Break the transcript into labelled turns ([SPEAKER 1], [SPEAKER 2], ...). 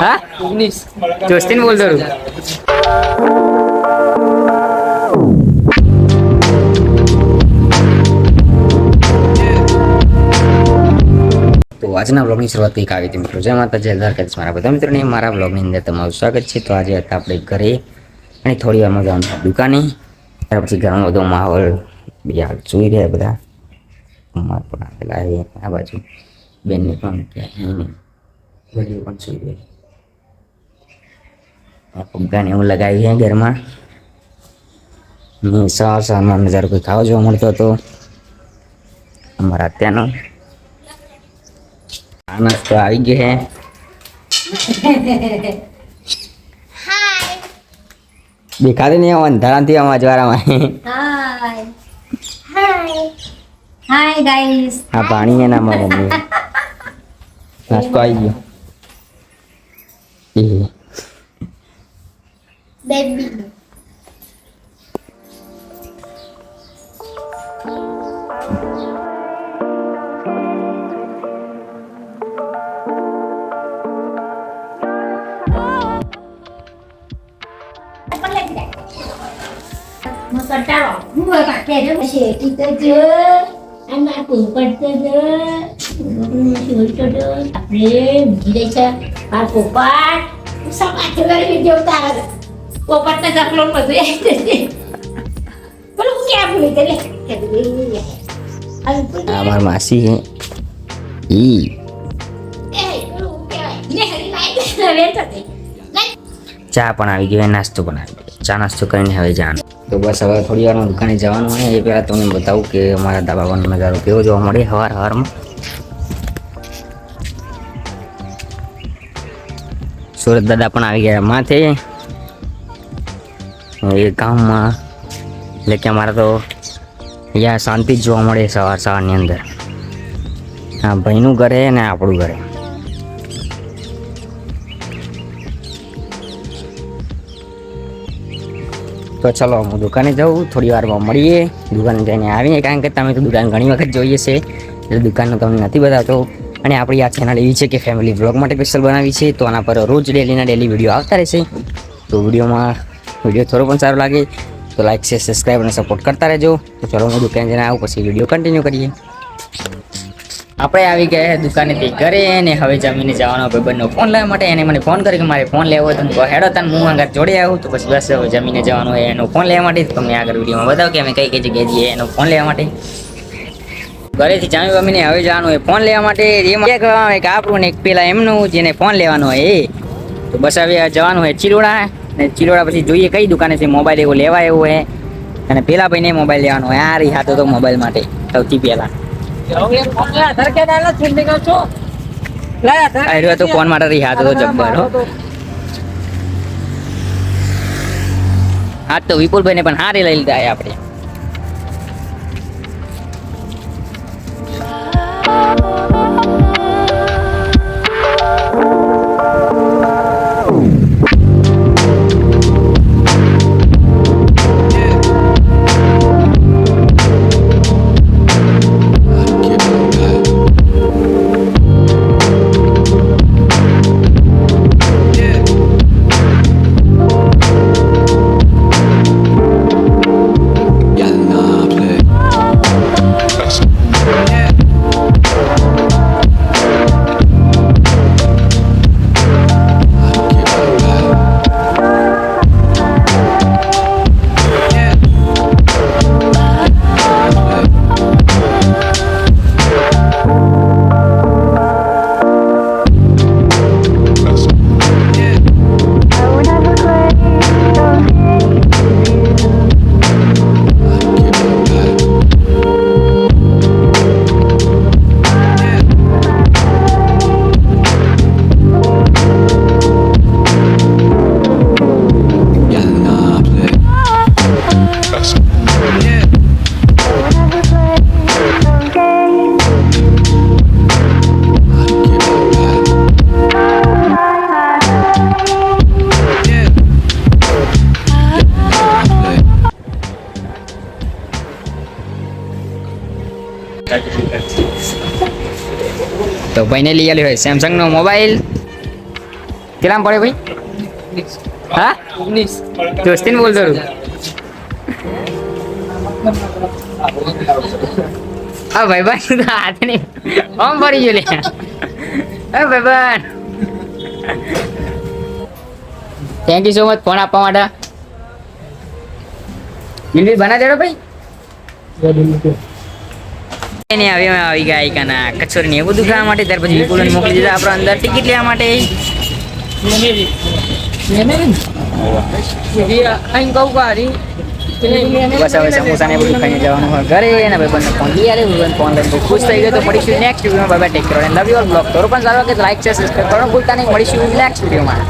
[SPEAKER 1] हाँ 19 जोस्टिन बोल दो तो આજના બ્લોગની શરૂઆત કંઈક આવી હતી મિત્રો. જય માતાજી, હજાર કદાચ મારા બધા મિત્રોને મારા બ્લોગની અંદર તમારું સ્વાગત છે. તો આજે હતા આપણે ઘરે અને થોડી વારમાં જવાનું દુકાને. ત્યાર પછી ઘરનો બધો માહોલ બીજા જોઈ રહ્યા બધા. અમાર પણ આપેલા આ બાજુ બેનને પણ ક્યાંય વડીઓ પણ જોઈ રહ્યા. ફુગ્ગાને એવું લગાવ્યું છે ઘરમાં. સવારમાં નજારો કોઈ ખાવા જોવા મળતો હતો અમારા અત્યારનો. નાસ્તો આવી ગયો હે. દેખાતી નહીં અંધારાથી આમાં અજવાળામાં.
[SPEAKER 2] હાય હાય હાય ગાઈસ.
[SPEAKER 1] આ પાણી હે ના મારા મમ્મી. નાસ્તો આવી ગયો.
[SPEAKER 2] બેબી કંટાળો હું કાકે રે શેટી તો જો અને આ પોપટ તો જો શોટ તો આપણે ગીરે છે આ પોપટ સમાજ કરી દેવ તાર પોપટ ને જકલો બધું બોલો હું ક્યાં ભૂલી ગઈ
[SPEAKER 1] અમાર માસી હે ઈ ચા પણ આવી ગયો, નાસ્તો પણ આવી ગયો. ચા નાસ્તો કરીને હવે જવાનું. તો બસ હવે થોડી વારમાં દુકાને જવાનું હોય. એ પહેલાં તમને બતાવું કે અમારા ધાબા પરનો નજારો કેવો જોવા મળે સવારમાં. સુરત દાદા પણ આવી ગયા માથે એ ગામમાં. એટલે કે અમારા તો અહીંયા શાંતિ જ જોવા મળે સવારની અંદર. હા, ભાઈનું ઘરે ને આપણું ઘરે. તો ચલો હું દુકાને જાઉં, થોડી વારમાં મળીએ. દુકાને જઈને આવીએ, કારણ કે તમે તો દુકાન ઘણી વખત જોઈએ છે એટલે દુકાનનો તમને નથી બતાવતો. અને આપણી આ ચેનલ એવી છે કે ફેમિલી વ્લોગ માટે સ્પેશિયલ બનાવી છે. તો આના પર રોજ ડેલી વિડીયો આવતા રહેશે. તો વિડીયો થોડો પણ સારો લાગે તો લાઈક શેર સબસ્ક્રાઈબ અને સપોર્ટ કરતા રહેજો. તો ચલો હું દુકાને જઈને આવું, પછી વિડીયો કન્ટિન્યુ કરીએ. આપણે આવી ગયા દુકાનેથી ઘરે ને હવે જમીને જવાનો ભાઈબંધનો ફોન લેવા માટે. એને મને ફોન કર્યો કે મારે ફોન લેવો હતો. તો હેડો તને હું આગળ જોડે આવું. તો પછી બસ હવે જમીને જવાનું હોય એનો ફોન લેવા માટે. તમને આગળ વિડીયોમાં બતાવો કે અમે કઈ કઈ જગ્યાએ જઈએ એનો ફોન લેવા માટે. ઘરેથી જામી બમીને હવે જવાનું હોય ફોન લેવા માટે. એમાં એક આપણું ને એક પેલા એમનું જેને ફોન લેવાનો હોય એ. તો બસ હવે જવાનું હોય ચિલોડા. ને ચિલોડા પછી જોઈએ કઈ દુકાનેથી મોબાઈલ એવો લેવા એવું હોય. અને પેલા ભાઈને મોબાઈલ લેવાનો હોય. આ રીહાતો તો મોબાઈલ માટે સૌથી પહેલા તો ફોન માટે રીહાતો તો જબ્બર હો. હા, તો વિપુલભાઈ ને પણ હારે લઈ લીધા આપણે. તો ભાઈને લઈ આવ્યો હોય સેમસંગનો મોબાઈલ કેટલામ પડે ભાઈ? હા 19 દોસ્તીને બોલ દરું. હા ભાઈ ભાઈ તો હાથ નહીં આમ પડી ગયો લે. હા ભાઈ ભાઈ thank you so much phone આપવા માટે. બિલ બના દેડો ભાઈ. એને આવી ગયા કાના કચોરી ને એવું બધું ખાવા માટે. ત્યાર પછી વિપુલને મોકલી દીધા આપણે અંદર ટિકિટ લેવા માટે. બસ હવે સમોસા ને બધું ખાઈને જવાનું હોય ઘરે. અને ભાઈ બંને ફોન લઈ આવ્યો. ફોન લઈને ખુશ થઈ ગયો. તો મળીશું નેક્સ્ટ વિડીયોમાં. Bye bye, take care and love you all. Blog તો પણ સારો કે લાઈક શેર સબસ્ક્રાઇબ કરવાનું ભૂલતા નહીં. મળીશું નેક્સ્ટ વિડીયોમાં.